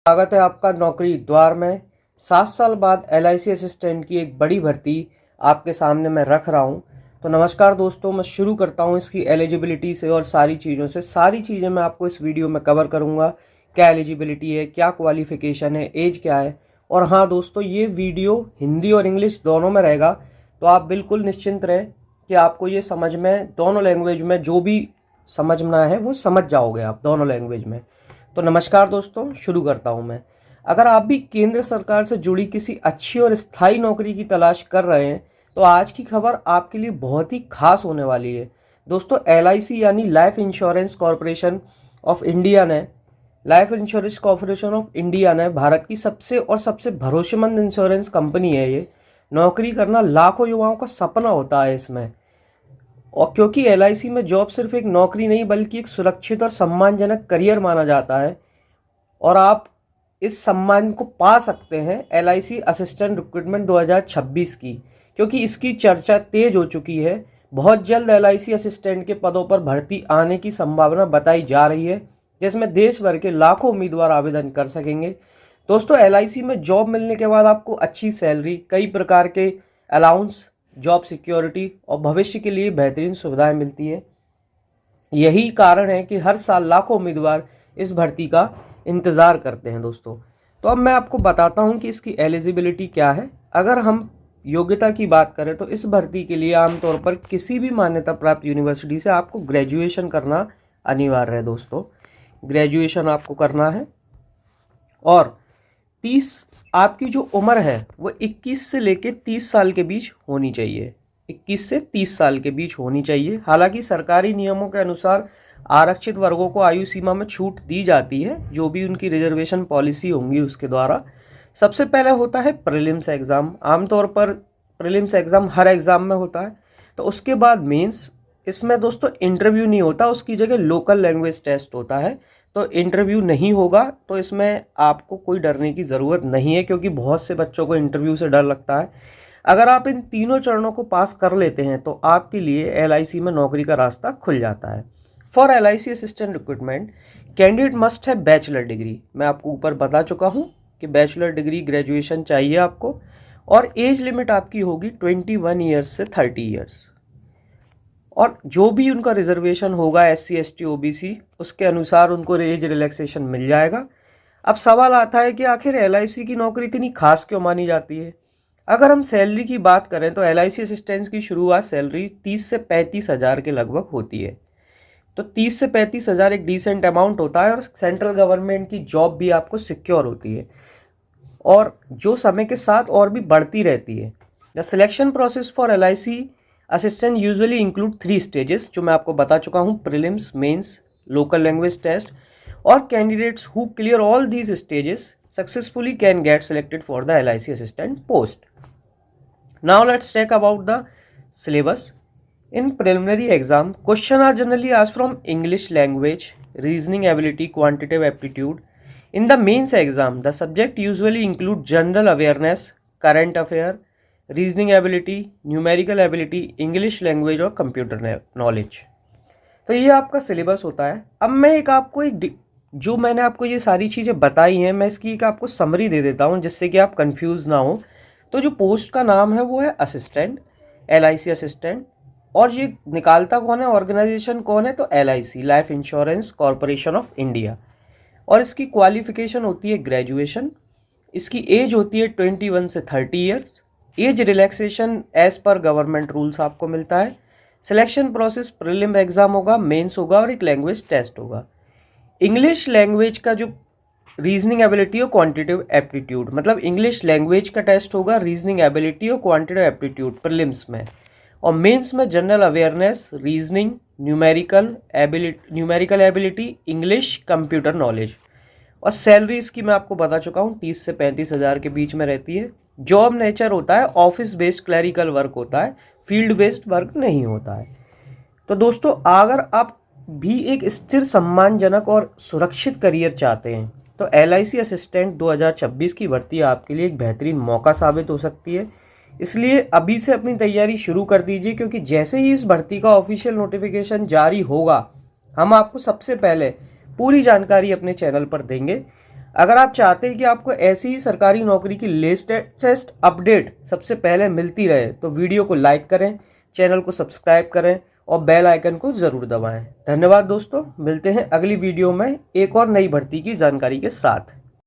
स्वागत है आपका नौकरी द्वार में। 7 साल बाद एलआईसी असिस्टेंट की एक बड़ी भर्ती आपके सामने मैं रख रहा हूं। तो नमस्कार दोस्तों, मैं शुरू करता हूं इसकी एलिजिबिलिटी से और सारी चीज़ों से। सारी चीज़ें मैं आपको इस वीडियो में कवर करूंगा। क्या एलिजिबिलिटी है, क्या क्वालिफिकेशन है, एज क्या है। और हाँ दोस्तों, ये वीडियो हिंदी और इंग्लिश दोनों में रहेगा, तो आप बिल्कुल निश्चिंत रहें कि आपको ये समझ में, दोनों लैंग्वेज में जो भी समझना है वो समझ जाओगे आप दोनों लैंग्वेज में। तो नमस्कार दोस्तों, शुरू करता हूं मैं। अगर आप भी केंद्र सरकार से जुड़ी किसी अच्छी और स्थायी नौकरी की तलाश कर रहे हैं तो आज की खबर आपके लिए बहुत ही खास होने वाली है। दोस्तों, एलआईसी यानी life insurance corporation of India ने भारत की सबसे भरोसेमंद इंश्योरेंस कंपनी है। ये नौकरी करना लाखों युवाओं का सपना होता है इसमें। और क्योंकि एलआईसी में जॉब सिर्फ एक नौकरी नहीं बल्कि एक सुरक्षित और सम्मानजनक करियर माना जाता है, और आप इस सम्मान को पा सकते हैं एलआईसी असिस्टेंट रिक्रूटमेंट 2026 की, क्योंकि इसकी चर्चा तेज हो चुकी है। बहुत जल्द एलआईसी असिस्टेंट के पदों पर भर्ती आने की संभावना बताई जा रही है, जिसमें देश भर के लाखों उम्मीदवार आवेदन कर सकेंगे। दोस्तों, एलआईसी में जॉब मिलने के बाद आपको अच्छी सैलरी, कई प्रकार के अलाउंस, जॉब सिक्योरिटी और भविष्य के लिए बेहतरीन सुविधाएं मिलती है। यही कारण है कि हर साल लाखों उम्मीदवार इस भर्ती का इंतज़ार करते हैं दोस्तों। तो अब मैं आपको बताता हूं कि इसकी एलिजिबिलिटी क्या है। अगर हम योग्यता की बात करें तो इस भर्ती के लिए आमतौर पर किसी भी मान्यता प्राप्त यूनिवर्सिटी से आपको ग्रेजुएशन करना अनिवार्य है दोस्तों। ग्रेजुएशन आपको करना है, और 30 आपकी जो उम्र है वो 21 से लेके 30 साल के बीच होनी चाहिए। 21 से 30 साल के बीच होनी चाहिए। हालांकि सरकारी नियमों के अनुसार आरक्षित वर्गों को आयु सीमा में छूट दी जाती है, जो भी उनकी रिजर्वेशन पॉलिसी होंगी उसके द्वारा। सबसे पहले होता है प्रीलिम्स एग्ज़ाम। आमतौर पर प्रीलिम्स एग्ज़ाम हर एग्ज़ाम में होता है। तो उसके बाद मेंस। इसमें दोस्तों इंटरव्यू नहीं होता, उसकी जगह लोकल लैंग्वेज टेस्ट होता है। तो इंटरव्यू नहीं होगा, तो इसमें आपको कोई डरने की ज़रूरत नहीं है, क्योंकि बहुत से बच्चों को इंटरव्यू से डर लगता है। अगर आप इन तीनों चरणों को पास कर लेते हैं तो आपके लिए एलआईसी में नौकरी का रास्ता खुल जाता है। For LIC assistant recruitment candidate must है बैचलर डिग्री। मैं आपको ऊपर बता चुका हूँ कि बैचलर डिग्री ग्रेजुएशन चाहिए आपको, और एज लिमिट आपकी होगी 21 ईयर्स से 30 ईयर्स। और जो भी उनका रिजर्वेशन होगा SC ST OBC, उसके अनुसार उनको एज रिलैक्सेशन मिल जाएगा। अब सवाल आता है कि आखिर एलआईसी की नौकरी इतनी खास क्यों मानी जाती है। अगर हम सैलरी की बात करें तो एलआईसी असिस्टेंट्स की शुरुआत सैलरी 30 से 35 हज़ार के लगभग होती है। तो 30 से 35 हज़ार एक डिसेंट अमाउंट होता है, और सेंट्रल गवर्नमेंट की जॉब भी आपको सिक्योर होती है, और जो समय के साथ और भी बढ़ती रहती है। The selection process for LIC assistant usually include 3 stages, जो मैं आपको बता चुका हूँ: prelims, mains, local language test. और candidates who clear all these stages successfully can get selected for the LIC assistant post. Now let's talk about the syllabus. In preliminary exam, questions are generally asked from English language, reasoning ability, quantitative aptitude. In the mains exam, the subject usually include general awareness, current affair, reasoning ability, numerical ability, English language और computer knowledge. तो ये आपका syllabus होता है। अब मैं जो मैंने आपको ये सारी चीज़ें बताई हैं, मैं इसकी एक आपको समरी दे देता हूँ, जिससे कि आप कंफ्यूज ना हो। तो जो पोस्ट का नाम है वो है असिस्टेंट, एलआईसी असिस्टेंट। और ये निकालता कौन है, ऑर्गेनाइजेशन कौन है, तो LIC, life insurance corporation of India. और इसकी क्वालिफिकेशन होती है ग्रेजुएशन। इसकी एज होती है 21 से 30 years. Age relaxation as per government rules आपको मिलता है। सिलेक्शन प्रोसेस प्रीलिम एग्जाम होगा, मेंस होगा और एक लैंग्वेज टेस्ट होगा। इंग्लिश लैंग्वेज का जो रीजनिंग एबिलिटी और क्वांटिटेटिव एप्टीट्यूड, मतलब इंग्लिश लैंग्वेज का टेस्ट होगा, रीजनिंग एबिलिटी और क्वांटिटेटिव एप्टीट्यूड प्रीलिम्स में। और मेंस में general awareness, reasoning, numerical ability, English, computer knowledge. और सैलरी इसकी मैं आपको बता चुका हूँ, 30 से 35 हज़ार के बीच में रहती है। जॉब नेचर होता है ऑफिस बेस्ड क्लरिकल वर्क होता है, फील्ड बेस्ड वर्क नहीं होता है। तो दोस्तों, अगर आप भी एक स्थिर, सम्मानजनक और सुरक्षित करियर चाहते हैं तो एलआईसी असिस्टेंट 2026 की भर्ती आपके लिए एक बेहतरीन मौका साबित हो सकती है। इसलिए अभी से अपनी तैयारी शुरू कर दीजिए, क्योंकि जैसे ही इस भर्ती का ऑफिशियल नोटिफिकेशन जारी होगा, हम आपको सबसे पहले पूरी जानकारी अपने चैनल पर देंगे। अगर आप चाहते हैं कि आपको ऐसी ही सरकारी नौकरी की लेटेस्ट अपडेट सबसे पहले मिलती रहे तो वीडियो को लाइक करें, चैनल को सब्सक्राइब करें और बेल आइकन को ज़रूर दबाएं। धन्यवाद दोस्तों, मिलते हैं अगली वीडियो में एक और नई भर्ती की जानकारी के साथ।